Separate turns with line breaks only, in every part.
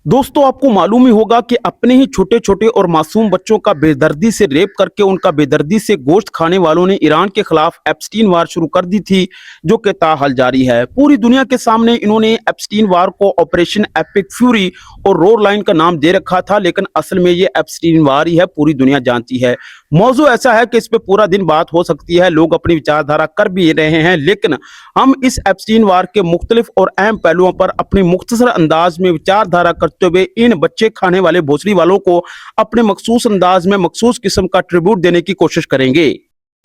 दोस्तों आपको मालूम ही होगा कि अपने ही छोटे छोटे और मासूम बच्चों का बेदर्दी से रेप करके उनका बेदर्दी से गोश्त खाने वालों ने ईरान के खिलाफ एप्स्टीन वार शुरू कर दी थी, जो कि ताहाल जारी है। पूरी दुनिया के सामने इन्होंने एप्स्टीन वार को ऑपरेशन एपिक फ्यूरी और रोर लाइन का नाम दे रखा था, लेकिन असल में ये एप्स्टीन वार ही है, पूरी दुनिया जानती है। मौजू ऐसा है कि इस पे पूरा दिन बात हो सकती है, लोग अपनी विचारधारा कर भी रहे हैं, लेकिन हम इस एप्स्टीन वार के मुख्तलिफ और अहम पहलुओं पर अपनी मुख्तसर अंदाज में विचारधारा करते हुए इन बच्चे खाने वाले भोसड़ी वालों को अपने मखसूस अंदाज में मखसूस किस्म का ट्रिब्यूट देने की कोशिश करेंगे।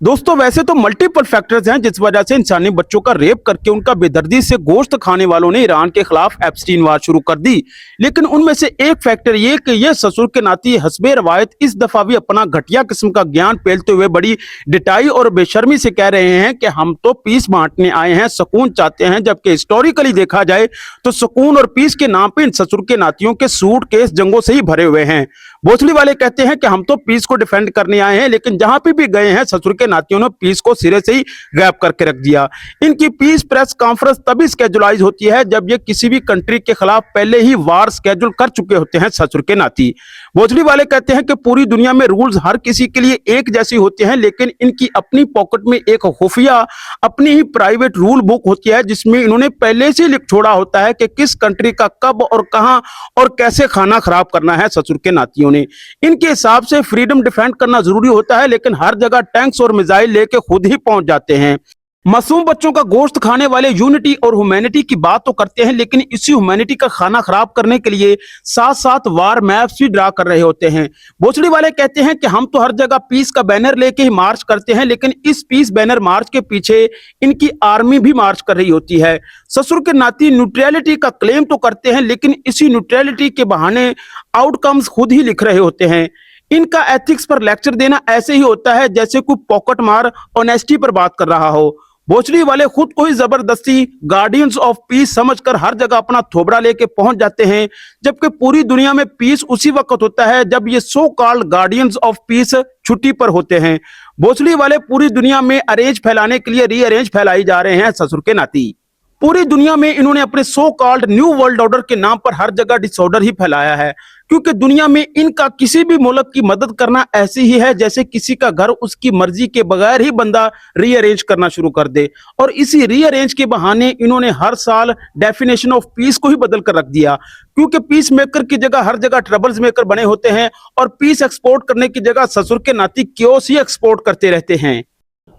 दोस्तों वैसे तो मल्टीपल फैक्टर्स हैं जिस वजह से इंसानी बच्चों का रेप करके उनका बेदर्दी से गोश्त खाने वालों ने ईरान के खिलाफ एप्स्टीन वार शुरू कर दी, लेकिन उनमें से एक फैक्टर ये कि ये ससुर के नाती हस्बे रवायत इस दफा भी अपना घटिया किस्म का ज्ञान फैलते हुए बड़ी डिटाई और बेशर्मी से कह रहे हैं कि हम तो पीस बांटने आए हैं, सुकून चाहते हैं, जबकि हिस्टोरिकली देखा जाए तो सुकून और पीस के नाम पे इन ससुर के नातियों के सूट केस जंगों से ही भरे हुए हैं। भोसड़ी वाले कहते हैं कि हम तो पीस को डिफेंड करने आए हैं, लेकिन जहां पे भी गए हैं ससुर के नातियों ने पीस को सिरे से ही गायब करके रख दिया। इनकी पीस प्रेस कॉन्फ्रेंस तभी स्केजुलाइज होती है जब ये किसी भी कंट्री के खिलाफ पहले ही वार स्केड्यूल कर चुके होते हैं ससुर के नाती। भोसड़ी वाले कहते हैं कि पूरी दुनिया में रूल्स हर किसी के लिए एक जैसी होते हैं, लेकिन इनकी अपनी पॉकेट में एक खुफिया अपनी ही प्राइवेट रूल बुक होती है, जिसमें इन्होंने पहले से लिख छोड़ा होता है कि किस कंट्री का कब और कहां और कैसे खाना खराब करना है ससुर के नातियों ने। इनके हिसाब से फ्रीडम डिफेंड करना जरूरी होता है, लेकिन हर जगह टैंक्स और मिसाइल लेके खुद ही पहुंच जाते हैं। मासूम बच्चों का गोश्त खाने वाले यूनिटी और ह्यूमैनिटी की बात तो करते हैं, लेकिन इसी ह्यूमैनिटी का खाना खराब करने के लिए साथ साथ वार मैप्स भी ड्रा कर रहे होते हैं। भोसड़ी वाले कहते हैं कि हम तो हर जगह पीस का बैनर लेके ही मार्च करते हैं, लेकिन इस पीस बैनर मार्च के पीछे इनकी आर्मी भी मार्च कर रही होती है। ससुर के नाती न्यूट्रलिटी का क्लेम तो करते हैं, लेकिन इसी न्यूट्रलिटी के बहाने आउटकम्स खुद ही लिख रहे होते हैं। इनका एथिक्स पर लेक्चर देना ऐसे ही होता है जैसे कोई पॉकेट मार ऑनेस्टी पर बात कर रहा हो। भोसड़ी वाले खुद को ही जबरदस्ती गार्डियंस ऑफ पीस समझकर हर जगह अपना थोबड़ा लेके पहुंच जाते हैं, जबकि पूरी दुनिया में पीस उसी वक्त होता है जब ये so called guardians of peace छुट्टी पर होते हैं। भोसड़ी वाले पूरी दुनिया में अरेंज फैलाने के लिए रीअरेंज फैलाई जा रहे हैं ससुर के नाती। पूरी दुनिया में इन्होंने अपने so called new world order के नाम पर हर जगह डिसऑर्डर ही फैलाया है, क्योंकि दुनिया में इनका किसी भी मुल्क की मदद करना ऐसी ही है जैसे किसी का घर उसकी मर्जी के बगैर ही बंदा रीअरेंज करना शुरू कर दे। और इसी रीअरेंज के बहाने इन्होंने हर साल डेफिनेशन ऑफ पीस को ही बदल कर रख दिया, क्योंकि पीस मेकर की जगह हर जगह ट्रबल्स मेकर बने होते हैं और पीस एक्सपोर्ट करने की जगह ससुर के नाती क्योस ही एक्सपोर्ट करते रहते हैं।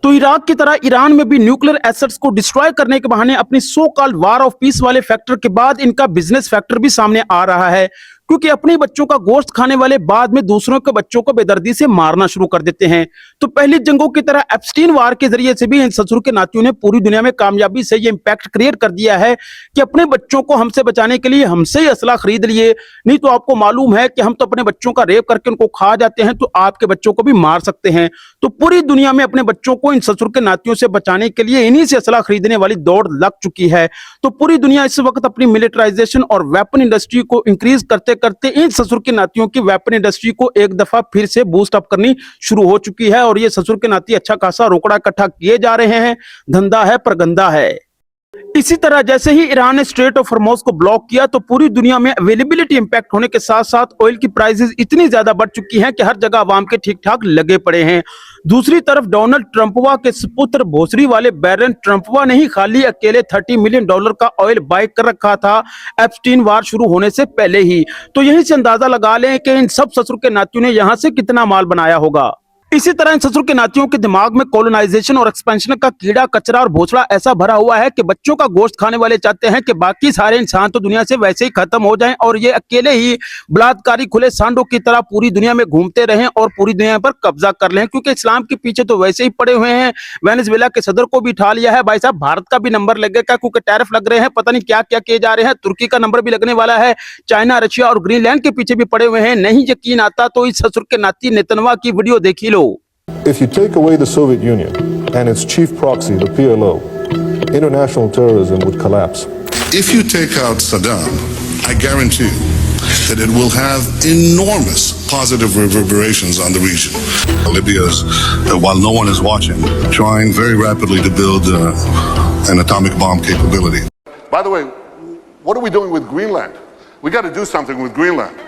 तो इराक की तरह ईरान में भी न्यूक्लियर एसेट्स को डिस्ट्रॉय करने के बहाने अपनी so called war of peace वाले फैक्टर के बाद इनका बिजनेस फैक्टर भी सामने आ रहा है, क्योंकि अपने बच्चों का गोश्त खाने वाले बाद में दूसरों के बच्चों को बेदर्दी से मारना शुरू कर देते हैं। तो पहली जंगों की तरह एप्स्टीन वार के जरिए से भी इन ससुर के नातियों ने पूरी दुनिया में कामयाबी से ये इंपैक्ट क्रिएट कर दिया है कि अपने बच्चों को हमसे बचाने के लिए हमसे ही असला खरीद लिए। नहीं तो आपको मालूम है कि हम तो अपने बच्चों का रेप करके उनको खा जाते हैं, तो आपके बच्चों को भी मार सकते हैं। तो पूरी दुनिया में अपने बच्चों को इन ससुर के नातियों से बचाने के लिए इन्हीं से असला खरीदने वाली दौड़ लग चुकी है। तो पूरी दुनिया इस वक्त अपनी मिलिटराइजेशन और वेपन इंडस्ट्री को इंक्रीज करते करते इन ससुर के नातियों की वेपन इंडस्ट्री को एक दफा फिर से बूस्ट अप करनी शुरू हो चुकी है, और ये ससुर के नाती अच्छा खासा रोकड़ा इकट्ठा किए जा रहे हैं। धंधा है पर गंदा है। इसी तरह जैसे ही ईरान ने स्ट्रेट ऑफ हॉर्मुज़ को ब्लॉक किया, तो पूरी दुनिया में अवेलेबिलिटी इंपैक्ट होने के साथ साथ ऑयल की प्राइसेस इतनी ज्यादा बढ़ चुकी हैं कि हर जगह आवाम के ठीक ठाक लगे पड़े हैं। दूसरी तरफ डोनाल्ड ट्रंपवा के सुपुत्र भोसड़ी वाले बैरन ट्रंपवा ने ही खाली अकेले $30 मिलियन का ऑयल बाय कर रखा था एप्स्टीन वार शुरू होने से पहले ही। तो यहीं से अंदाजा लगा लें कि इन सब ससुर के नातियों ने यहां से कितना माल बनाया होगा। इसी तरह इन ससुर के नातियों के दिमाग में कॉलोनाइजेशन और एक्सपेंशन का कीड़ा कचरा और भोसड़ा ऐसा भरा हुआ है कि बच्चों का गोश्त खाने वाले चाहते हैं कि बाकी सारे इंसान तो दुनिया से वैसे ही खत्म हो जाएं और ये अकेले ही बलात्कारी खुले सांडों की तरह पूरी दुनिया में घूमते रहें और पूरी दुनिया पर कब्जा कर लें, क्योंकि इस्लाम के पीछे तो वैसे ही पड़े हुए हैं। वेनेजुएला के सदर को भी उठा लिया है। भाई साहब भारत का भी नंबर लगेगा, क्योंकि टैरिफ लग रहे हैं, पता नहीं क्या क्या किए जा रहे हैं। तुर्की का नंबर भी लगने वाला है। चाइना, रशिया और ग्रीनलैंड के पीछे भी पड़े हुए हैं। नहीं यकीन आता तो इस ससुर के नाती नेतन्याहू की वीडियो देख ही लो।
If you take away the Soviet Union and its chief proxy, the PLO, international terrorism would collapse.
If you take out Saddam, I guarantee you that it will have enormous positive reverberations on the region. Libya is, while no one is watching, trying very rapidly to build an atomic bomb capability.
By the way, what are we doing with Greenland?
We got to do something with Greenland.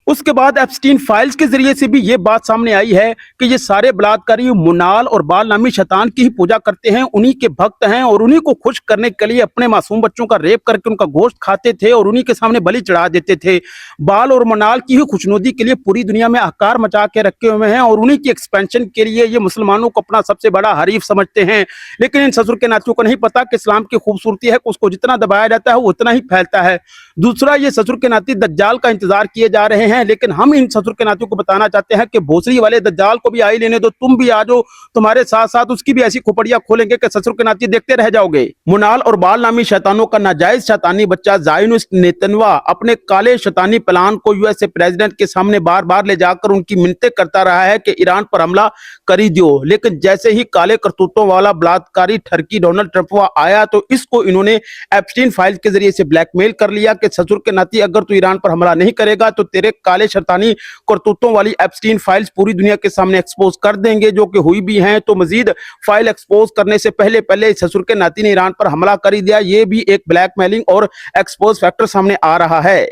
उसके बाद Epstein files के जरिए से भी ये बात सामने आई है कि ये सारे बलात्कारी मुनाल और बाल नामी शैतान की ही पूजा करते हैं, उन्हीं के भक्त हैं और उन्हीं को खुश करने के लिए अपने मासूम बच्चों का रेप करके उनका गोश्त खाते थे और उन्हीं के सामने बलि चढ़ा देते थे। बाल और मुनाल की ही खुशनुदी के लिए पूरी दुनिया में आकार मचा के रखे हुए हैं और उन्हीं की एक्सपेंशन के लिए ये मुसलमानों को अपना सबसे बड़ा हरीफ समझते हैं। लेकिन इन ससुर के नातियों को नहीं पता कि इस्लाम की खूबसूरती है कि उसको जितना दबाया जाता है वो उतना ही फैलता है। दूसरा, ये ससुर के नाती दज्जाल का इंतजार किए जा रहे हैं, लेकिन हम इन ससुर के नातियों को बताना चाहते हैं कि भोसड़ी वाले दज्जाल को भी आई लेने दो, तुम भी आ जाओ, तुम्हारे साथ साथ उसकी भी ऐसी खोपड़ियां खोलेंगे कि ससुर के नाती देखते रह जाओगे। मुनाल और बाल नामी शैतानों का नाजायज शैतानी बच्चा ज़ायोनिस्ट नेतन्याहू अपने काले शैतानी प्लान को यूएसए प्रेसिडेंट के सामने बार बार ले जाकर उनकी मिन्नतें करता रहा है कि ईरान पर हमला कर ही दो। लेकिन जैसे ही काले करतूतों वाला बलात्कारी ठरकी डोनाल्ड ट्रंप आया तो इसको इन्होंने एप्स्टीन फाइल के जरिए से ब्लैकमेल कर लिया कि ससुर के नाती अगर तू ईरान पर हमला नहीं करेगा तो तेरे काले शैतानी करतूतों वाली एप्स्टीन फाइल्स पूरी दुनिया के सामने एक्सपोज कर देंगे, जो कि हुई भी हैं। तो मजीद फाइल एक्सपोज करने से पहले पहले ससुर के नाती ने ईरान पर हमला कर ही दिया। ये भी एक ब्लैकमेलिंग और एक्सपोज फैक्टर सामने आ रहा है।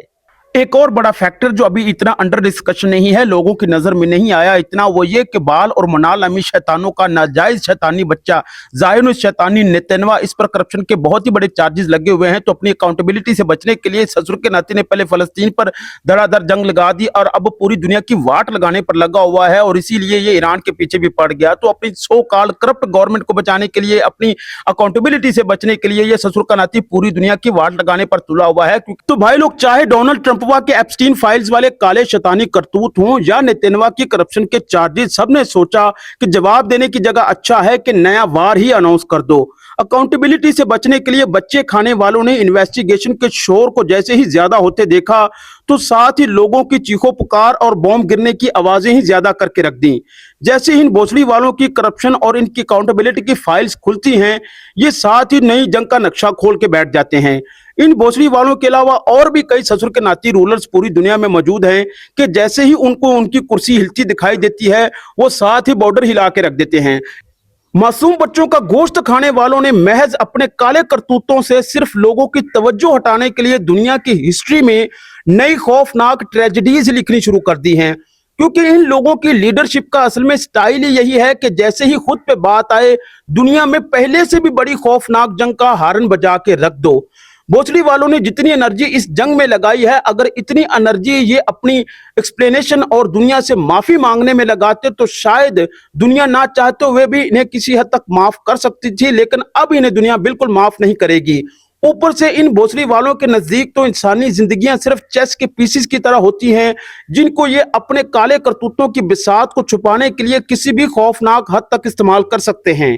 एक और बड़ा फैक्टर जो अभी इतना अंडर डिस्कशन नहीं है, लोगों की नजर में नहीं आया इतना, वो ये कि बाल और मुनाल नामी शैतानों का नाजायज शैतानी बच्चा ज़ायोनिस्ट शैतानी नेतन्याहू, इस पर करप्शन के बहुत ही बड़े चार्जेस लगे हुए हैं। तो अपनी अकाउंटेबिलिटी से बचने के लिए ससुर के नाती ने पहले फलस्तीन पर धड़ाधड़ जंग लगा दी और अब पूरी दुनिया की वाट लगाने पर लगा हुआ है और इसीलिए ये ईरान के पीछे भी पड़ गया। तो अपनी सो कॉल्ड करप्ट गवर्नमेंट को बचाने के लिए, अपनी अकाउंटेबिलिटी से बचने के लिए ये ससुर का नाती पूरी दुनिया की वाट लगाने पर तुला हुआ है। तो भाई लोग, चाहे डोनाल्ड ट्रंप के एप्स्टीन फाइल्स वाले काले शैतानी करतूत हों या नेतन्याहू की करप्शन के चार्जेस, सबने सोचा कि जवाब देने की जगह अच्छा है कि नया वार ही अनाउंस कर दो। अकाउंटेबिलिटी से बचने के लिए बच्चे खाने वालों ने इन्वेस्टिगेशन के शोर को जैसे ही ज्यादा होते देखा तो साथ ही लोगों की चीखों पुकार और बॉम्ब गिरने की आवाजें ही ज्यादा करके रख दी। जैसे ही इन भोसड़ी वालों की करप्शन और इनकी अकाउंटेबिलिटी की फाइल्स खुलती हैं, ये साथ ही नई जंग का नक्शा खोल के बैठ जाते हैं। इन भोसड़ी वालों के अलावा और भी कई ससुर के नाती रूलर्स पूरी दुनिया में मौजूद हैं कि जैसे ही उनको उनकी कुर्सी हिलती दिखाई देती है वो साथ ही बॉर्डर हिला के रख देते हैं। मासूम बच्चों का गोश्त खाने वालों ने महज अपने काले करतूतों से सिर्फ लोगों की तवज्जो हटाने के लिए दुनिया की हिस्ट्री में नई खौफनाक ट्रेजेडीज लिखनी शुरू कर दी हैं। क्योंकि इन लोगों की लीडरशिप का असल में स्टाइल ही यही है कि जैसे ही खुद पे बात आए, दुनिया में पहले से भी बड़ी खौफनाक जंग का हारन बजा के रख दो। भोसड़ी वालों ने जितनी एनर्जी इस जंग में लगाई है, अगर इतनी एनर्जी ये अपनी एक्सप्लेनेशन और दुनिया से माफी मांगने में लगाते तो शायद दुनिया ना चाहते हुए भी इन्हें किसी हद तक माफ कर सकती थी, लेकिन अब इन्हें दुनिया बिल्कुल माफ नहीं करेगी। ऊपर से इन भोसड़ी वालों के नजदीक तो इंसानी जिंदगियां सिर्फ चेस के पीसेस की तरह होती हैं, जिनको ये अपने काले करतूतों की बिसात को छुपाने के लिए किसी भी खौफनाक हद तक इस्तेमाल कर सकते हैं।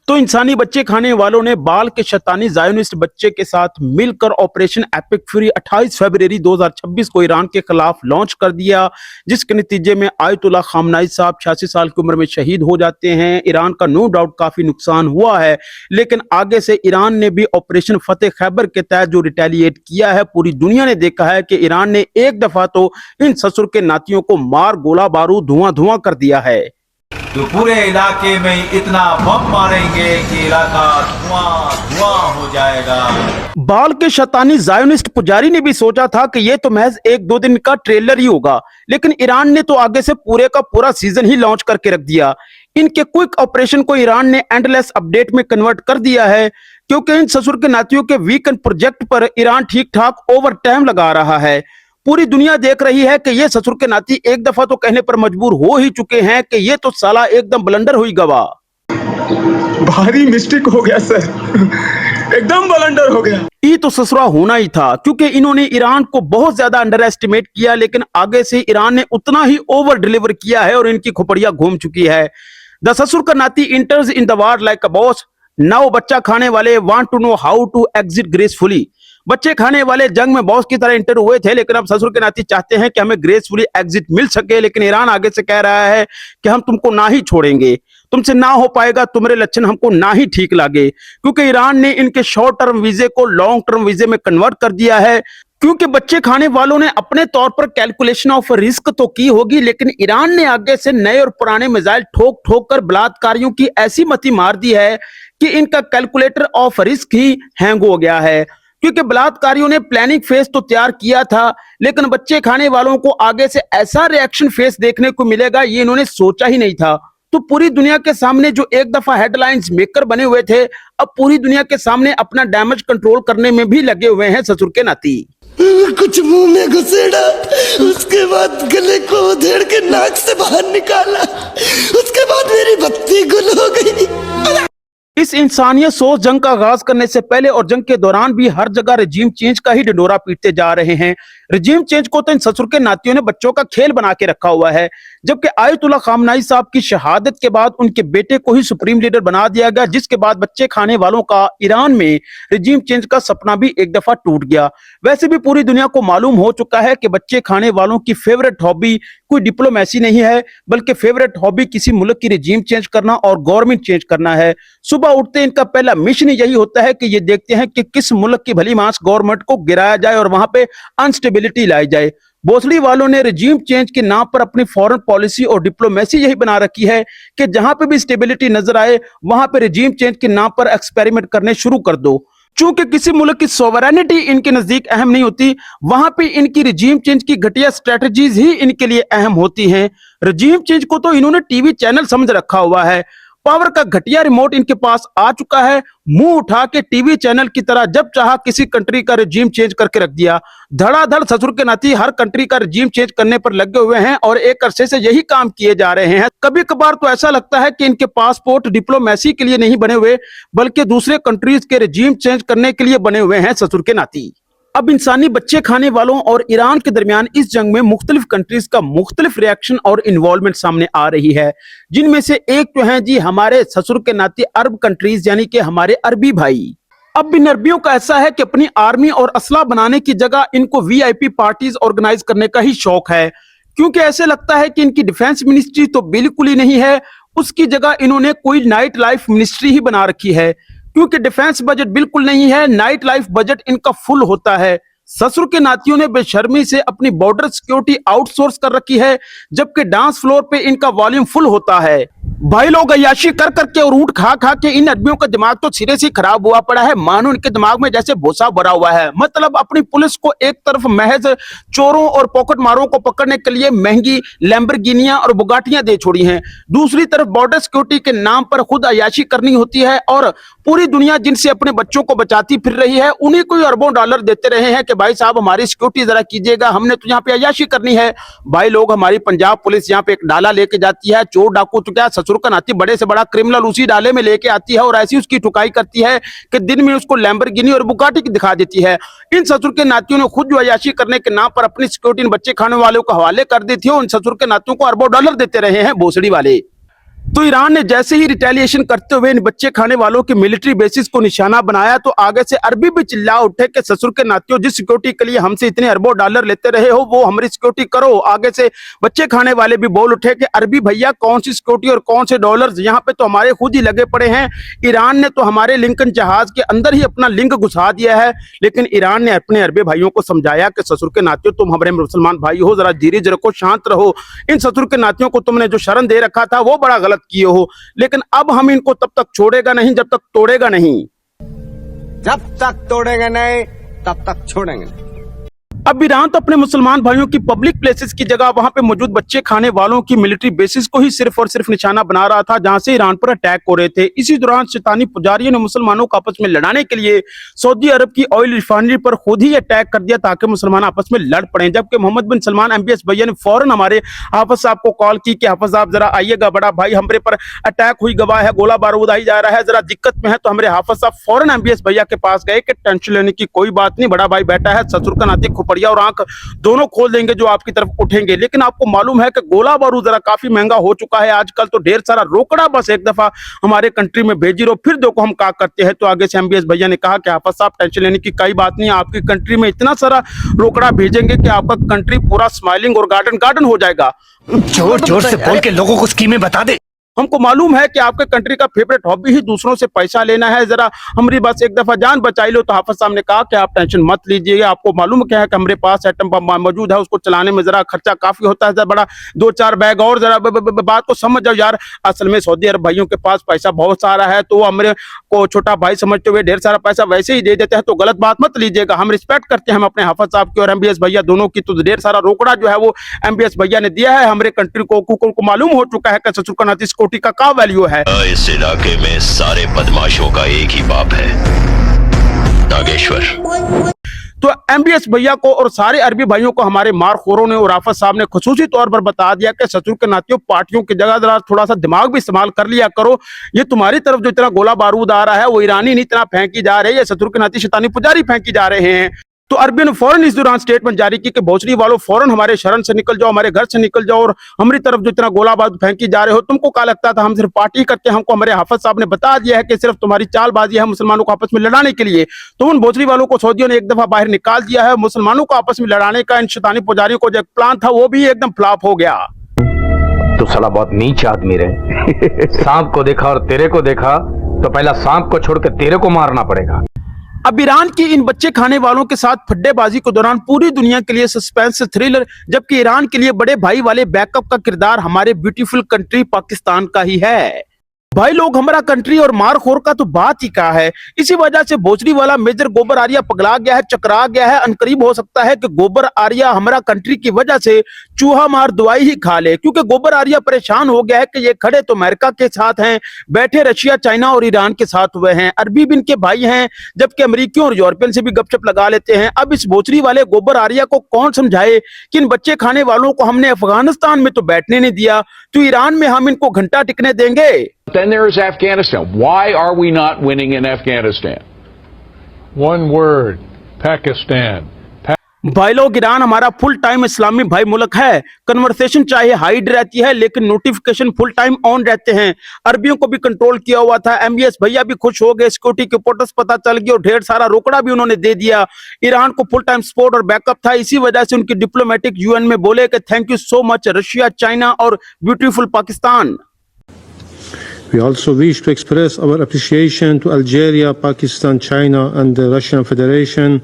तो इंसानी बच्चे खाने वालों ने बाल के शैतानी ज़ायोनिस्ट बच्चे के साथ मिलकर ऑपरेशन एपिक फ्यूरी 28 फरवरी 2026 को ईरान के खिलाफ लॉन्च कर दिया, जिसके नतीजे में आयतुल्ला खामनाई साहब 86 साल की उम्र में शहीद हो जाते हैं। ईरान का नो डाउट काफी नुकसान हुआ है, लेकिन आगे से ईरान ने भी ऑपरेशन फतेह खैबर के तहत जो रिटेलिएट किया है, पूरी दुनिया ने देखा है कि ईरान ने एक दफा तो इन ससुर के नातियों को मार गोला बारूद धुआं धुआं कर दिया है।
तो पूरे इलाके में इतना बम मारेंगे कि इलाका धुआं धुआं हो जाएगा।
बाल के शैतानी ज़ायोनिस्ट पुजारी ने भी सोचा था कि ये तो महज 1-2 दिन का ट्रेलर ही होगा, लेकिन ईरान ने तो आगे से पूरे का पूरा सीजन ही लॉन्च करके रख दिया। इनके क्विक ऑपरेशन को ईरान ने एंडलेस अपडेट में कन्वर्ट कर दिया है, क्योंकि इन ससुर के नातियों के वीकेंड प्रोजेक्ट पर ईरान ठीक ठाक ओवर टाइम लगा रहा है। पूरी दुनिया देख रही है कि ये ससुर के नाती एक दफा तो कहने पर मजबूर हो ही चुके हैं कि ये तो साला एकदम ब्लंडर हुई गवा।
भारी मिस्टेक हो गया सर, एकदम ब्लंडर हो गया।
ये तो ससुरा होना ही था, क्योंकि इन्होंने ईरान को बहुत ज्यादा अंडर एस्टिमेट किया, लेकिन आगे से ईरान ने उतना ही ओवर डिलीवर किया है और इनकी खोपड़ियां घूम चुकी है। द ससुर का नाती enters in the war like a boss. Now बच्चा खाने वाले want to know how to exit gracefully. बच्चे खाने वाले जंग में बॉस की तरह इंटर हुए थे, लेकिन अब ससुर के नाती चाहते हैं कि हमें ग्रेसफुली एग्जिट मिल सके, लेकिन ईरान आगे से कह रहा है कि हम तुमको ना ही छोड़ेंगे, तुमसे ना हो पाएगा, तुम्हारे लक्षण हमको ना ही ठीक लागे। क्योंकि ईरान ने इनके शॉर्ट टर्म वीजे को लॉन्ग टर्म वीजे में कन्वर्ट कर दिया है। क्योंकि बच्चे खाने वालों ने अपने तौर पर कैलकुलेशन ऑफ रिस्क तो की होगी, लेकिन ईरान ने आगे से नए और पुराने मिसाइल ठोक ठोक कर बलात्कारियों की ऐसी मती मार दी है कि इनका calculator of risk he hang हो गया है। क्योंकि बलात्कारियों ने प्लानिंग फेस तो तैयार किया था, लेकिन बच्चे खाने वालों को आगे से ऐसा रिएक्शन फेस देखने को मिलेगा ये इन्होंने सोचा ही नहीं था। तो पूरी दुनिया के सामने जो एक दफा हेडलाइंस मेकर बने हुए थे, अब पूरी दुनिया के सामने अपना डैमेज कंट्रोल करने में भी लगे हुए हैं ससुर के नाती।
कुछ मुंह में घुसेड़ा, उसके बाद गले को उधेड़ के नाक से बाहर निकाला, उसके बाद मेरी बत्ती गुल हो गई।
इस इंसानियत सोच जंग का आगाज करने से पहले और जंग के दौरान भी हर जगह रजीम चेंज का ही ढिंढोरा पीटते जा रहे हैं। रजीम चेंज को तो इन ससुर के नातियों ने बच्चों का खेल बना के रखा हुआ है। जबकि आयतुल्ला खामनाई साहब की शहादत के बाद उनके बेटे को ही सुप्रीम लीडर बना दिया गया, जिसके बाद बच्चे खाने वालों का ईरान में रजीम चेंज का सपना भी एक दफा टूट गया। वैसे भी पूरी दुनिया को मालूम हो चुका है कि बच्चे खाने वालों की फेवरेट हॉबी कोई डिप्लोमेसी नहीं है, बल्कि फेवरेट हॉबी किसी मुल्क की रजीम चेंज करना और गवर्नमेंट चेंज करना है। सुबह उठते इनका पहला मिशन यही होता है कि ये देखते हैं कि किस मुल्क की भली मांस गवर्नमेंट को गिराया जाए और वहां पे अनस्टेबिलिटी लाई जाए। भोसड़ी वालों ने रजीम चेंज के नाम पर अपनी फॉरेन पॉलिसी और डिप्लोमेसी यही बना रखी है कि जहां पे भी स्टेबिलिटी नजर आए वहां पे रजीम चेंज के नाम पर एक्सपेरिमेंट करने शुरू कर दो। चूंकि किसी मुल्क की सोवरेनिटी इनके नजदीक अहम नहीं होती, वहां पे इनकी रजीम चेंज की घटिया स्ट्रेटजीज ही इनके लिए अहम होती हैं। रजीम चेंज को तो इन्होंने टीवी चैनल समझ रखा हुआ है। पावर का घटिया रिमोट इनके पास आ चुका है, मुंह उठा के टीवी चैनल की तरह जब चाहा किसी कंट्री का रजीम चेंज करके रख दिया। धड़ाधड़ ससुर के नाती हर कंट्री का रजीम चेंज करने पर लगे हुए हैं और एक अरसे से यही काम किए जा रहे हैं। कभी कभार तो ऐसा लगता है कि इनके पासपोर्ट डिप्लोमेसी के लिए नहीं बने हुए, बल्कि दूसरे कंट्रीज के रजीम चेंज करने के लिए बने हुए हैं ससुर के नाती। अब इंसानी बच्चे खाने वालों और ईरान के दरमियान इस जंग में मुख्तलिफ कंट्रीज का मुख्तलिफ रिएक्शन और इन्वॉल्वमेंट सामने आ रही है, जिनमें से एक तो है जी हमारे ससुर के नाते अरब कंट्रीज, यानी कि हमारे अरबी भाई। अब इन अरबियों का ऐसा है कि अपनी आर्मी और असला बनाने की जगह इनको वीआईपी पार्टीज ऑर्गेनाइज करने का ही शौक है, क्योंकि ऐसे लगता है कि इनकी डिफेंस मिनिस्ट्री तो बिल्कुल ही नहीं है, उसकी जगह इन्होंने कोई नाइट लाइफ मिनिस्ट्री ही बना रखी है। क्योंकि डिफेंस बजट बिल्कुल नहीं है, नाइट लाइफ बजट इनका फुल होता है। ससुर के नातियों ने बेशर्मी से अपनी बॉर्डर सिक्योरिटी आउटसोर्स कर रखी है, जबकि डांस फ्लोर पे इनका वॉल्यूम फुल होता है। भाई लोग अय्याशी कर करके और ऊंट खा खा के इन आदमियों का दिमाग तो सिरे से खराब हुआ पड़ा है, मानो इनके दिमाग में जैसे भूसा भरा हुआ है। मतलब अपनी पुलिस को एक तरफ महज चोरों और पॉकेट मारों को पकड़ने के लिए महंगी लैम्बोर्गिनियां और बुगाटियां दे छोड़ी हैं, दूसरी तरफ बॉर्डर सिक्योरिटी के नाम पर खुद अय्याशी करनी होती है और पूरी दुनिया जिनसे अपने बच्चों को बचाती फिर रही है उन्हीं को अरबों डॉलर देते रहे हैं कि भाई साहब हमारी सिक्योरिटी जरा कीजिएगा, हमने तो यहाँ पे अय्याशी करनी है। भाई लोग, हमारी पंजाब पुलिस यहाँ पे एक डाला लेके जाती है, चोर डाकू तो क्या ससुर का नाती बड़े से बड़ा क्रिमिनल उसी डाले में लेके आती है और ऐसी उसकी ठुकाई करती है कि दिन में उसको लैम्बोर्गिनी और बुगाटी दिखा देती है। इन ससुर के नातियों ने खुद जो अय्याशी करने के नाम पर अपनी सिक्योरिटी इन बच्चे खाने वालों को हवाले कर दी थी, उन ससुर के नातियों को अरबों डॉलर देते रहे हैं भोसड़ी वाले। तो ईरान ने जैसे ही रिटेलिएशन करते हुए इन बच्चे खाने वालों के मिलिट्री बेसिस को निशाना बनाया, तो आगे से अरबी भी चिल्ला उठे कि ससुर के नातियों, जिस सिक्योरिटी के लिए हमसे इतने अरबों डॉलर लेते रहे हो वो हमारी सिक्योरिटी करो। आगे से बच्चे खाने वाले भी बोल उठे कि अरबी भैया कौन सी सिक्योरिटी और कौन से डॉलर्स, यहाँ पे तो हमारे खुद ही लगे पड़े हैं। ईरान ने तो हमारे लिंकन जहाज के अंदर ही अपना लिंक घुसा दिया है। लेकिन ईरान ने अपने अरबी भाइयों को समझाया कि ससुर के नातियों, तुम हमारे मुसलमान भाई हो, जरा धीरज रखो, शांत रहो। इन ससुर के नातियों को तुमने जो शरण दे रखा था वो बड़ा गलत किए हो, लेकिन अब हम इनको तब तक छोड़ेगा नहीं जब तक तोड़ेगा नहीं।
जब तक तोड़ेंगे नहीं तब तक छोड़ेंगे नहीं।
अब ईरान तो अपने मुसलमान भाइयों की पब्लिक प्लेसेस की जगह वहां पे मौजूद बच्चे खाने वालों की मिलिट्री बेसिस को ही सिर्फ और सिर्फ निशाना बना रहा था, जहां से ईरान पर अटैक हो रहे थे। इसी दौरान शैतानी पुजारियों ने मुसलमानों को आपस में लड़ाने के लिए सऊदी अरब की ऑयल रिफाइनरी पर खुद ही अटैक कर दिया ताकि मुसलमान आपस में लड़ पड़े। जबकि मोहम्मद बिन सलमान MBS भैया ने फौरन हमारे हाफिज साहब को कॉल की कि हाफिज साहब जरा आइएगा, बड़ा भाई हमारे पर अटैक हुई गवाह है, गोला बारूद आई जा रहा है, जरा दिक्कत में है। तो हमारे हाफिज साहब फौरन MBS भैया के पास गए कि टेंशन लेने की कोई बात नहीं, बड़ा भाई बैठा है, ससुर का नाती खुपड़िया और आंख दोनों खोल देंगे जो आपकी तरफ उठेंगे। लेकिन आपको मालूम है कि गोला बारूद जरा काफी महंगा हो चुका है आजकल, तो ढेर सारा रोकड़ा बस एक दफा हमारे कंट्री में भेजी रहो, फिर देखो हम क्या करते हैं। तो आगे से MBS भैया ने कहा कि हाफिज साहब टेंशन लेने की कोई बात नहीं, आपकी कंट्री में इतना सारा रोकड़ा भेजेंगे कि आपका कंट्री पूरा स्माइलिंग और गार्डन गार्डन हो जाएगा।
जोर जोर से बोल के लोगों को स्कीमें बता दे।
हमको मालूम है कि आपके कंट्री का फेवरेट हॉबी ही दूसरों से पैसा लेना है, जरा हमारी बस एक दफा जान बचाई लो। तो हाफिज साहब ने कहा कि आप टेंशन मत लीजिए, आपको मालूम क्या है कि हमारे पास एटम बम मौजूद है, उसको चलाने में जरा खर्चा काफी होता है, जरा बड़ा 2-4 बैग और जरा बात को समझ जाओ यार। असल में सऊदी अरब भाइयों के पास पैसा बहुत सारा है, तो हमारे को छोटा भाई समझते हुए ढेर सारा पैसा वैसे ही दे देते हैं, तो गलत बात मत लीजिएगा। हम रिस्पेक्ट करते हैं हम अपने हाफिज साहब की और एमबीएस भैया दोनों की, तो ढेर सारा रोकड़ा जो है वो एमबीएस भैया ने दिया है हमारे कंट्री को मालूम हो चुका है कि ससुर का नाती कोटी का क्या वैल्यू है।
इस इलाके में सारे बदमाशों का एक ही बाप है, नागेश्वर।
तो एमबीएस भैया को और सारे अरबी भाइयों को हमारे मारखोरों ने और हाफिज साहब ने खुसूसी तौर पर बता दिया कि ससुर के नातियों पार्टियों की जगह जरा थोड़ा सा दिमाग भी इस्तेमाल कर लिया करो। ये तुम्हारी तरफ जो इतना गोला बारूद आ रहा है वो ईरानी नहीं इतना फेंकी जा रही है, ससुर के नाती शैतानी पुजारी फेंकी जा रहे हैं। तो अरबियों ने फौरन इस दौरान स्टेटमेंट जारी की कि भोसड़ी वालों फौरन हमारे शरण से निकल जाओ, हमारे घर से निकल जाओ, और हमारी तरफ जो इतना गोला बारूद फेंकी जा रहे हो, तुमको क्या लगता था हम सिर्फ पार्टी करते हैं? हमको हमारे हाफिज साहब ने बता दिया है कि सिर्फ तुम्हारी चालबाजी है मुसलमानों को आपस में लड़ाने के लिए। तो उन भोसड़ी वालों को सऊदियों ने एक दफा बाहर निकाल दिया है। मुसलमानों को आपस में लड़ाने का इन शैतानी पुजारियों को जो एक प्लान था वो भी एकदम फ्लॉप हो गया।
तो साला बहुत नीच आदमी रहे। सांप को देखा और तेरे को देखा तो पहला सांप को छोड़ के तेरे को मारना पड़ेगा।
अब ईरान की इन बच्चे खाने वालों के साथ फड्डेबाजी के दौरान पूरी दुनिया के लिए सस्पेंस थ्रिलर, जबकि ईरान के लिए बड़े भाई वाले बैकअप का किरदार हमारे ब्यूटीफुल कंट्री पाकिस्तान का ही है। भाई लोग हमारा कंट्री और मारखोर का तो बात ही क्या है। इसी वजह से भोसड़ी वाला मेजर गोबर आर्या पगला गया है, चकरा गया है। अनकरीब हो सकता है कि गोबर आर्या हमारा कंट्री की वजह से चूहा मार दवाई ही खा ले, क्योंकि गोबर आर्या परेशान हो गया है कि ये खड़े तो अमेरिका के साथ हैं, बैठे रशिया, चाइना और ईरान के साथ हुए हैं। अरबी भी इनके भाई हैं, जबकि अमेरिकियों और यूरोपियन से भी गपशप लगा लेते हैं। अब इस भोसड़ी वाले गोबर आर्या को कौन समझाए कि इन बच्चे खाने वालों को हमने अफगानिस्तान में तो बैठने नहीं दिया, तो ईरान में हम इनको घंटा टिकने देंगे।
Then there is Afghanistan. Why are we not winning in Afghanistan?
One word, Pakistan.
भाई लोग ईरान हमारा फुल टाइम इस्लामी भाई मुल्क है। कन्वर्सेशन चाहे हाइड रहती है लेकिन नोटिफिकेशन फुल टाइम ऑन रहते हैं। अरबियों को भी कंट्रोल किया हुआ था। एमबीएस भैया भी खुश हो गए, सिक्योरिटी के पोर्टस पता चल गई और ढेर सारा रोकड़ा भी उन्होंने दे दिया। ईरान को फुल टाइम सपोर्ट और बैकअप था, इसी वजह से उनकी डिप्लोमेटिक यूएन में बोले कि thank you so much Russia, China और beautiful Pakistan.
We also wish to express our appreciation to Algeria, Pakistan, China and the Russian Federation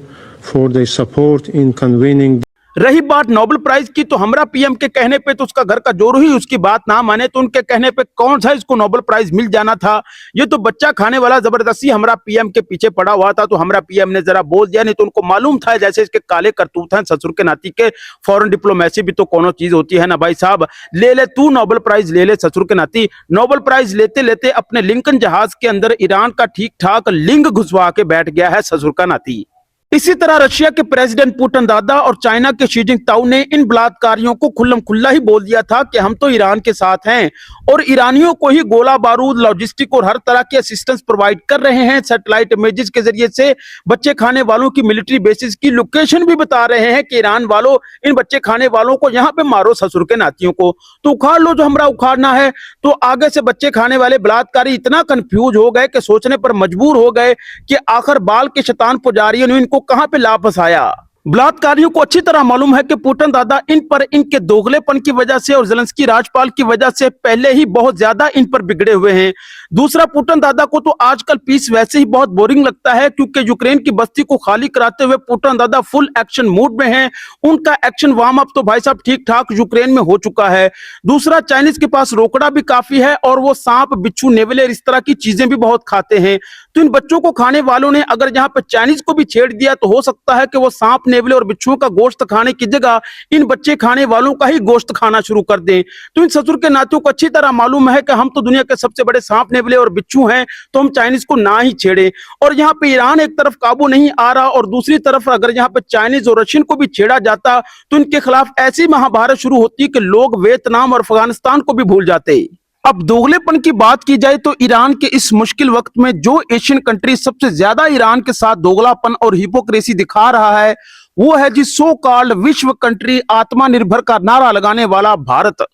for their support in convening.
रही बात नोबेल प्राइज की, तो हमारा PM के कहने पे तो उसका घर का जोर ही उसकी बात ना माने, तो उनके कहने पे कौन सा इसको नोबेल प्राइज मिल जाना था। ये तो बच्चा खाने वाला जबरदस्ती हमारा पीएम के पीछे पड़ा हुआ था, तो हमारा पीएम ने जरा बोल दिया, नहीं तो उनको मालूम था जैसे इसके काले करतूत हैं ससुर के नाती के। फॉरेन डिप्लोमेसी भी तो कोनो चीज होती है ना भाई साहब। ले ले तू नोबेल प्राइज, ले ले ससुर के नाती। नोबेल प्राइज लेते लेते अपने लिंकन जहाज के अंदर ईरान का ठीक ठाक लिंग घुसवा के बैठ गया है ससुर का नाती। इसी तरह रशिया के प्रेसिडेंट पुतिन दादा और चाइना के शी जिनपिंग ने इन बलात्कारियों को खुल्लम खुल्ला ही बोल दिया था कि हम तो ईरान के साथ हैं और ईरानियों को ही गोला बारूद, लॉजिस्टिक और हर तरह की असिस्टेंस प्रोवाइड कर रहे हैं। सैटेलाइट इमेजेस के जरिए से बच्चे खाने वालों की मिलिट्री बेसिस की लोकेशन भी बता रहे हैं कि ईरान वालों इन बच्चे खाने वालों को यहाँ पे मारो, ससुर के नातियों को तो उखाड़ लो जो हमारा उखाड़ना है। तो आगे से बच्चे खाने वाले बलात्कारी इतना कंफ्यूज हो गए कि सोचने पर मजबूर हो गए कि आखिर बाल के शैतान पुजारियों ने इनको कहां पे ला फंसाया। बलात्कारियों को अच्छी तरह मालूम है कि पुतिन दादा इन पर इनके दोगलेपन की वजह से और ज़ेलेंस्की राजपाल की वजह से पहले ही बहुत ज्यादा इन पर बिगड़े हुए हैं। दूसरा, पुतिन दादा को तो आजकल पीस वैसे ही बहुत बोरिंग लगता है, क्योंकि यूक्रेन की बस्ती को खाली कराते हुए पुतिन दादा फुल एक्शन मूड में हैं। उनका एक्शन वार्म अप तो भाई साहब ठीक ठाक यूक्रेन में हो चुका है। दूसरा, चाइनीज के पास रोकड़ा भी काफी है और वो सांप, बिच्छू, नेवले इस तरह की चीजें भी बहुत खाते हैं। तो इन बच्चों को खाने वालों ने अगर यहाँ पे चाइनीज को भी छेड़ दिया तो हो सकता है कि वो सांप, नेवले और बिच्छुओं का गोश्त खाने की जगह इन बच्चे खाने वालों का ही गोश्त खाना शुरू कर दें। तो इन ससुर के नातियों को अच्छी तरह मालूम है कि हम तो दुनिया के सबसे बड़े सांप, नेवले और बिच्छू हैं, तो हम चाइनीज को ना ही छेड़े। और यहाँ पे ईरान एक तरफ काबू नहीं आ रहा और दूसरी तरफ अगर यहाँ पे चाइनीज और रशियन को भी छेड़ा जाता तो इनके खिलाफ ऐसी महाभारत शुरू होती कि लोग वियतनाम और अफगानिस्तान को भी भूल जाते। अब दोगलेपन की बात की जाए तो ईरान के इस मुश्किल वक्त में जो एशियन कंट्री सबसे ज्यादा ईरान के साथ दोगलापन और हिपोक्रेसी दिखा रहा है वो है जी सो कॉल्ड विश्व कंट्री आत्मनिर्भर का नारा लगाने वाला भारत।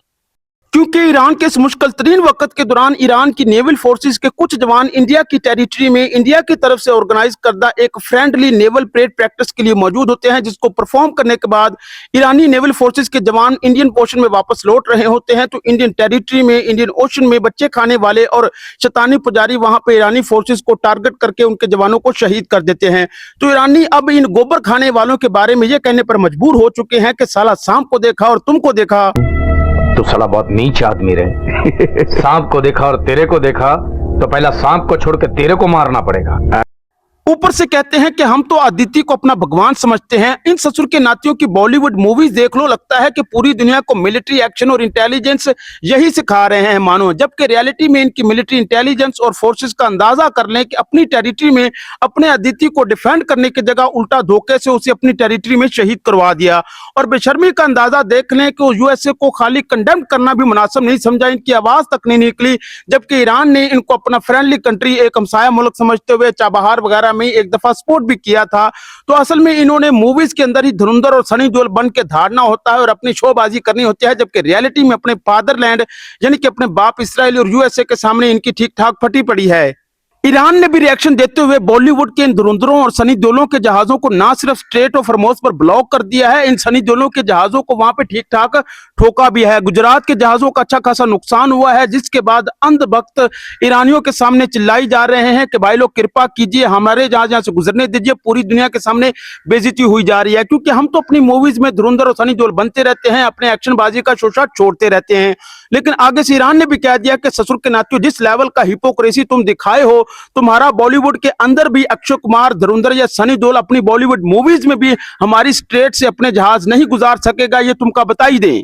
क्योंकि ईरान के इस मुश्किल तरीन वक्त के दौरान ईरान की नेवल फोर्सेस के कुछ जवान इंडिया की टेरिटरी में इंडिया की तरफ से ऑर्गेनाइज करदा एक फ्रेंडली नेवल परेड प्रैक्टिस के लिए मौजूद होते हैं, जिसको परफॉर्म करने के बाद ईरानी नेवल फोर्सेस के जवान इंडियन ओशन में वापस लौट रहे होते हैं। तो इंडियन टेरिटरी में, इंडियन ओशन में बच्चे खाने वाले और शैतानी पुजारी वहां पे ईरानी फोर्सेस को टारगेट करके उनके जवानों को शहीद कर देते हैं। तो ईरानी अब इन गोबर खाने वालों के बारे में यह कहने पर मजबूर हो चुके हैं कि साला सांप को देखा और तुमको देखा।
तो साला बहुत नीच आदमी रहे। सांप को देखा और तेरे को देखा तो पहला सांप को छोड़ के तेरे को मारना पड़ेगा।
ऊपर से कहते हैं कि हम तो अदिति को अपना भगवान समझते हैं। इन ससुर के नातियों की बॉलीवुड मूवीज देख लो, लगता है कि पूरी दुनिया को मिलिट्री एक्शन और इंटेलिजेंस यही सिखा रहे हैं मानो, जबकि रियलिटी में इनकी मिलिट्री इंटेलिजेंस और फोर्सेस का अंदाजा कर लें कि अपनी टेरिटरी में अपने अदिति को डिफेंड करने की जगह उल्टा धोखे से उसे अपनी टेरिटरी में शहीद करवा दिया। और बेशर्मी का अंदाजा देख लें कि यूएसए को खाली कंडेम करना भी मुनासिब नहीं समझा, इनकी आवाज तक नहीं निकली, जबकि ईरान ने इनको अपना फ्रेंडली कंट्री, एक हमसाया मुल्क समझते हुए चाबहार वगैरह में एक दफा सपोर्ट भी किया था। तो असल में इन्होंने मूवीज के अंदर ही धुरंधर और सनी देओल बन के धारना होता है और अपनी शोबाजी करनी होती है, जबकि रियलिटी में अपने फादरलैंड यानी कि अपने बाप इसराइल और यूएसए के सामने इनकी ठीक ठाक फटी पड़ी है। ईरान ने भी रिएक्शन देते हुए बॉलीवुड के इन धुरंधरों और सनी देओलों के जहाजों को ना सिर्फ स्ट्रेट ऑफ हॉर्मुज़ पर ब्लॉक कर दिया है, इन सनी देओलों के जहाजों को वहां पे ठीक ठाक ठोका भी है। गुजरात के जहाजों का अच्छा खासा नुकसान हुआ है, जिसके बाद अंधभक्त ईरानियों के सामने चिल्लाई जा रहे हैं कि भाई लोग कृपा कीजिए, हमारे जहाज यहाँ से गुजरने दीजिए, पूरी दुनिया के सामने बेइज्जती हुई जा रही है। क्योंकि हम तो अपनी मूवीज में धुरंधर और सनी देओल बनते रहते हैं, अपने एक्शनबाजी का शोशा छोड़ते रहते हैं, लेकिन आगे से ईरान ने भी कह दिया कि ससुर के नातियों, जिस लेवल का हिपोक्रेसी तुम दिखाए हो, तुम्हारा बॉलीवुड के अंदर भी अक्षय कुमार, धुरंधर या सनी देओल अपनी बॉलीवुड मूवीज में भी हमारी स्ट्रेट से अपने जहाज नहीं गुजार सकेगा, ये तुमका बता ही दें।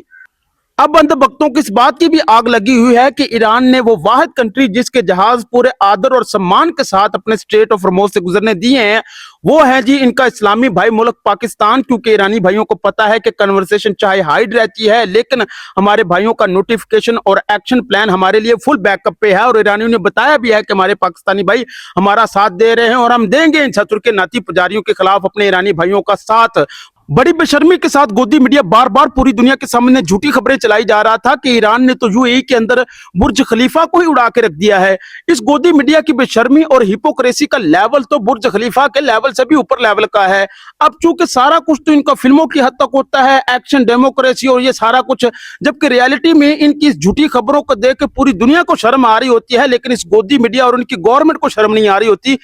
अब अंधभक्तों की इस बात की भी आग लगी हुई है कि ईरान ने वो वाहिद कंट्री जिसके जहाज पूरे आदर और सम्मान के साथ अपने स्ट्रेट ऑफ हॉर्मुज़ से गुजरने दिए हैं, वो है जी इनका इस्लामी भाई मुल्क पाकिस्तान। क्योंकि ईरानी भाइयों को पता है कि कन्वर्सेशन चाहे हाइड रहती है, लेकिन हमारे भाइयों का नोटिफिकेशन और एक्शन प्लान हमारे लिए फुल बैकअप पे है। और ईरानियों ने बताया भी है कि हमारे पाकिस्तानी भाई हमारा साथ दे रहे हैं और हम देंगे इन ससुर के नाती पुजारियों के खिलाफ अपने ईरानी भाइयों का साथ। बड़ी बेशर्मी के साथ गोदी मीडिया बार बार पूरी दुनिया के सामने झूठी खबरें चलाई जा रहा था कि ईरान ने तो यूएई के अंदर बुर्ज खलीफा को ही उड़ा के रख दिया है। इस गोदी मीडिया की बेशर्मी और हिपोक्रेसी का लेवल तो बुर्ज खलीफा के लेवल से भी ऊपर लेवल का है। अब चूंकि सारा कुछ तो इनका फिल्मों की हद तक होता है, एक्शन, डेमोक्रेसी और ये सारा कुछ, जबकि रियलिटी में इनकी इस झूठी खबरों को देख के पूरी दुनिया को शर्म आ रही होती है, लेकिन इस गोदी मीडिया और उनकी गवर्नमेंट को शर्म नहीं आ रही होती।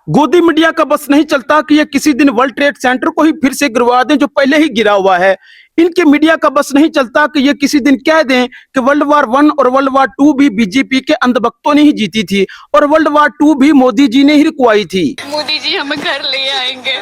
गोदी मीडिया का बस नहीं चलता कि ये किसी दिन वर्ल्ड ट्रेड सेंटर को ही फिर से गिरवा दें जो पहले ही गिरा हुआ है। इनके मीडिया का बस नहीं चलता कि ये किसी दिन कह दें कि वर्ल्ड वार 1 और वर्ल्ड वार 2 भी बीजेपी के अंधभक्तों ने ही जीती थी और वर्ल्ड वार 2 भी मोदी जी ने ही रुकवाई थी।
मोदी जी हमें घर ले आएंगे,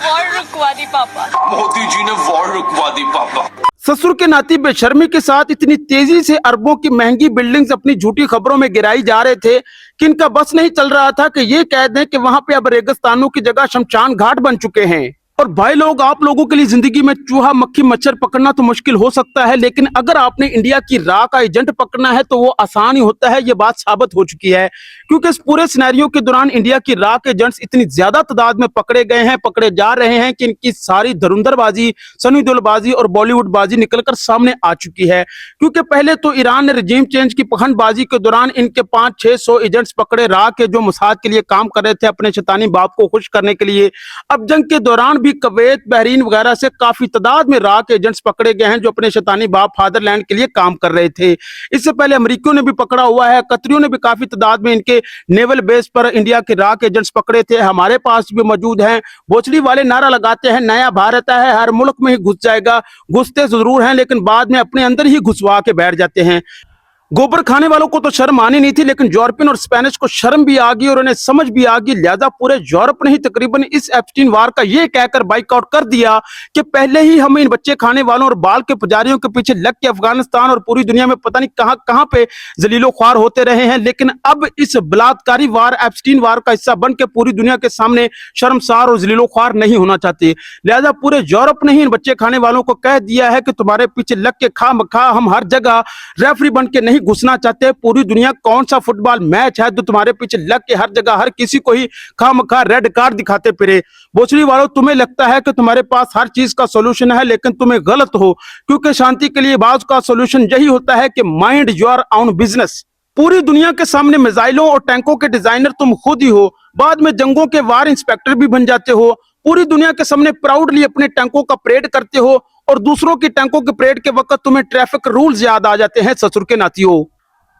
वॉर रुकवा दी पापा,
मोदी जी ने वॉर रुकवा दी पापा।
ससुर के नाती बेशर्मी के साथ इतनी तेजी से अरबों की महंगी बिल्डिंग्स अपनी झूठी खबरों में गिराई जा रहे थे कि इनका बस नहीं चल रहा था कि ये कह दें कि वहां पे अब रेगिस्तानों की जगह शमशान घाट बन चुके हैं। और भाई लोग, आप लोगों के लिए जिंदगी में चूहा, मक्खी, मच्छर पकड़ना तो मुश्किल हो सकता है, लेकिन अगर आपने इंडिया की राह का एजेंट पकड़ना है तो वो आसान ही होता है। ये बात साबित हो चुकी है, क्योंकि इस पूरे सिनेरियो के दौरान इंडिया की राह के एजेंट्स इतनी ज्यादा तादाद में पकड़े गए हैं, पकड़े जा रहे हैं कि इनकी सारी धुरंधरबाजी, सनी देओलबाजी और बॉलीवुड बाजी निकलकर सामने आ चुकी है। क्योंकि पहले तो ईरान ने रजीम चेंज की पखंडबाजी के दौरान इनके 500-600 एजेंट्स पकड़े राह के, जो मुसाद के लिए काम कर रहे थे अपने शैतानी बाप को खुश करने के लिए। अब जंग के दौरान भी कुवैत, बहरीन वगैरह से काफी तादाद में राह के एजेंट्स पकड़े गए हैं जो अपने शैतानी बाप फादरलैंड के लिए काम कर रहे थे। इससे पहले अमेरिकियों ने भी पकड़ा हुआ है, कतरियों ने भी काफी तादाद में इनके नेवल बेस पर इंडिया के राह के एजेंट्स पकड़े थे। हमारे पास भी मौजूद हैं। भोसड़ी वाले नारा लगाते हैं नया भारत है, हर मुल्क में ही घुस जाएगा। घुसते जरूर हैं लेकिन बाद में अपने अंदर ही घुसवा के बैठ जाते हैं। गोबर खाने वालों को तो शर्म आनी नहीं थी, लेकिन यूरोपियन और स्पेनिश को शर्म भी आ गई और उन्हें समझ भी आ गई। लिहाजा पूरे यूरोप ने ही तकरीबन इस एप्स्टीन वार का ये कहकर बाइकआउट कर दिया कि पहले ही हम इन बच्चे खाने वालों और बाल के पुजारियों के पीछे लग के अफगानिस्तान और पूरी दुनिया में पता नहीं कहां कहां पे जलीलो ख्वार होते रहे हैं, लेकिन अब इस बलात्कारी वार, एप्स्टीन वार का हिस्सा बन के पूरी दुनिया के सामने शर्मसार और जलीलो ख्वार नहीं होना चाहते। लिहाजा पूरे यूरोप ने ही इन बच्चे खाने वालों को कह दिया है कि तुम्हारे पीछे लग के खा हम हर जगह रेफरी बन के नहीं नहीं घुसना चाहते। पूरी दुनिया कौन सा फुटबॉल मैच है जो तुम्हारे पीछे लग के हर जगह हर किसी को ही खामखा रेड कार्ड दिखाते फिरे। भोसड़ी वालों, तुम्हें लगता है कि तुम्हारे पास हर चीज का सोल्यूशन है, लेकिन तुम्हें गलत हो, क्योंकि शांति के लिए बाज का सोल्यूशन यही होता है कि माइंड योर ओन बिजनेस। पूरी दुनिया के सामने मिसाइलों और टैंकों के डिजाइनर तुम खुद ही हो, बाद में जंगों के वार इंस्पेक्टर भी बन जाते हो। पूरी दुनिया के सामने प्राउडली अपने टैंकों का परेड करते हो और दूसरों की टैंकों के परेड के वक्त तुम्हें ट्रैफिक रूल्स याद आ जाते हैं ससुर के नातियों।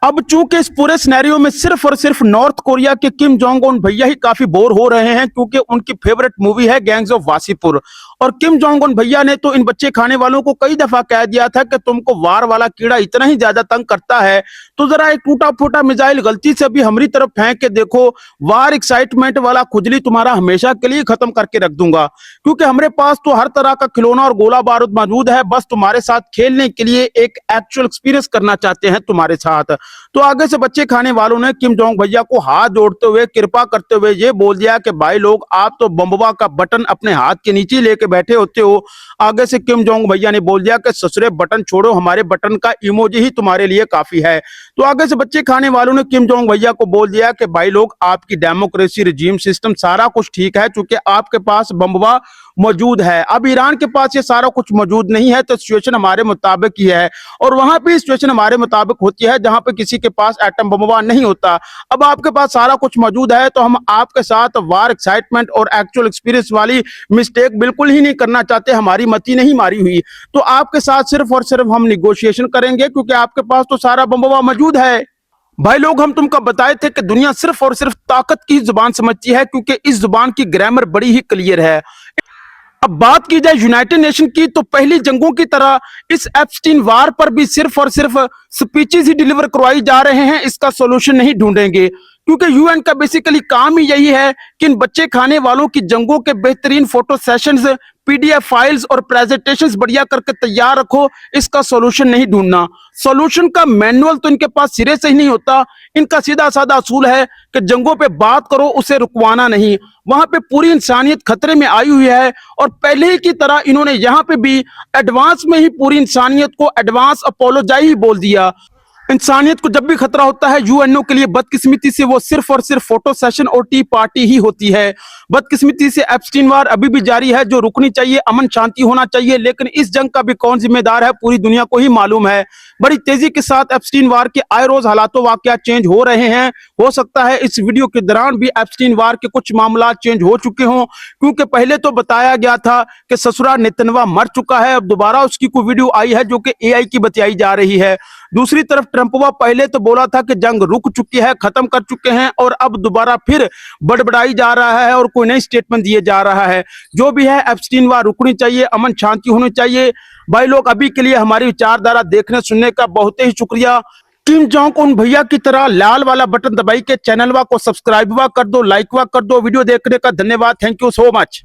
अब चूंकि इस पूरे सिनेरियो में सिर्फ और सिर्फ नॉर्थ कोरिया के किम जोंग उन भैया ही काफी बोर हो रहे हैं, क्योंकि उनकी फेवरेट मूवी है गैंग्स ऑफ वासीपुर। और किम जोंग उन भैया ने तो इन बच्चे खाने वालों को कई दफा कह दिया था कि तुमको वार वाला कीड़ा इतना ही ज्यादा तंग करता है तो जरा एक टूटा फूटा मिसाइल गलती से भी हमारी तरफ फेंक के देखो, वार एक्साइटमेंट वाला खुजली तुम्हारा हमेशा के लिए खत्म करके रख दूंगा। क्योंकि हमारे पास तो हर तरह का खिलौना और गोला बारूद मौजूद है, बस तुम्हारे साथ खेलने के लिए एक एक्चुअल एक्सपीरियंस करना चाहते हैं तुम्हारे साथ। तो आगे से बच्चे खाने वालों ने किम जोंग भैया को हाथ जोड़ते हुए कृपा करते हुए ये बोल दिया कि भाई लोग, आप तो बम्बवा का बटन अपने हाथ के नीचे लेके बैठे होते हो। आगे से किम जोंग भैया ने बोल दिया कि ससुरे बटन छोड़ो, हमारे बटन का इमोजी ही तुम्हारे लिए काफी है। तो आगे से बच्चे खाने वालों ने किम जोंग भैया को बोल दिया कि भाई लोग, आपकी डेमोक्रेसी, रिजीम सिस्टम सारा कुछ ठीक है, क्योंकि आपके पास बम्बवा मौजूद है। अब ईरान के पास ये सारा कुछ मौजूद नहीं है, तो सिचुएशन हमारे मुताबिक ही है। और वहां पे सिचुएशन हमारे मुताबिक होती है जहां पे किसी के पास एटम बम्बवा नहीं होता। अब आपके पास सारा कुछ मौजूद है, तो हम आपके साथ वार एक्साइटमेंट और एक्चुअल एक्सपीरियंस वाली मिस्टेक बिल्कुल ही नहीं करना चाहते, हमारी मती नहीं मारी हुई। तो आपके साथ सिर्फ और सिर्फ हम निगोशिएशन करेंगे, क्योंकि आपके पास तो सारा बम्बवा मौजूद है। भाई लोग, हम तुमको बताए थे कि दुनिया सिर्फ और सिर्फ ताकत की जुबान समझती है, क्योंकि इस जुबान की ग्रामर बड़ी ही क्लियर है। अब बात की जाए यूनाइटेड नेशन की, तो पहली जंगों की तरह इस एप्स्टीन वार पर भी सिर्फ और सिर्फ स्पीचेस ही डिलीवर करवाई जा रहे हैं, इसका सॉल्यूशन नहीं ढूंढेंगे। क्योंकि यूएन का बेसिकली काम ही यही है कि इन बच्चे खाने वालों की जंगों के बेहतरीन फोटो सेशंस, पीडीएफ फाइल्स और प्रेजेंटेशंस बढ़िया करके तैयार रखो, इसका सॉल्यूशन नहीं ढूंढना। सॉल्यूशन का मैनुअल तो इनके पास सिरे से ही नहीं होता। इनका सीधा साधा असूल है कि जंगों पे बात करो, उसे रुकवाना नहीं। वहां पे पूरी इंसानियत खतरे में आई हुई है, और पहले ही की तरह इन्होंने यहाँ पे भी एडवांस में ही पूरी इंसानियत को एडवांस अपोलोजाई ही बोल दिया। इंसानियत को जब भी खतरा होता है, यूएनओ के लिए बदकिस्मती से वो सिर्फ और सिर्फ फोटो सेशन और टी पार्टी ही होती है। बदकिस्मती से एप्स्टीन वार अभी भी जारी है, जो रुकनी चाहिए, अमन शांति होना चाहिए, लेकिन इस जंग का भी कौन जिम्मेदार है पूरी दुनिया को ही मालूम है। बड़ी तेजी के साथ एप्स्टीन वार के आए रोज हालातों वाकयात चेंज हो रहे हैं। हो सकता है इस वीडियो के दौरान भी एप्स्टीन वार के कुछ मामला चेंज हो चुके हों, क्योंकि पहले तो बताया गया था कि ससुरा नेतनवा मर चुका है, अब दोबारा उसकी कोई वीडियो आई है जो कि एआई की बताई जा रही है। दूसरी तरफ ट्रंपवा पहले तो बोला था कि जंग रुक चुकी है, खत्म कर चुके हैं, और अब दोबारा फिर बड़बड़ाई जा रहा है और कोई नई स्टेटमेंट दिए जा रहा है। जो भी है, एप्स्टीन वार रुकनी चाहिए, अमन शांति होनी चाहिए। भाई लोग, अभी के लिए हमारी विचारधारा देखने सुनने का बहुत ही शुक्रिया। किम जोंग उन भैया की तरह लाल वाला बटन दबाई के चैनल वा को सब्सक्राइब वा कर दो, लाइक वा कर दो। वीडियो देखने का धन्यवाद। Thank you so much.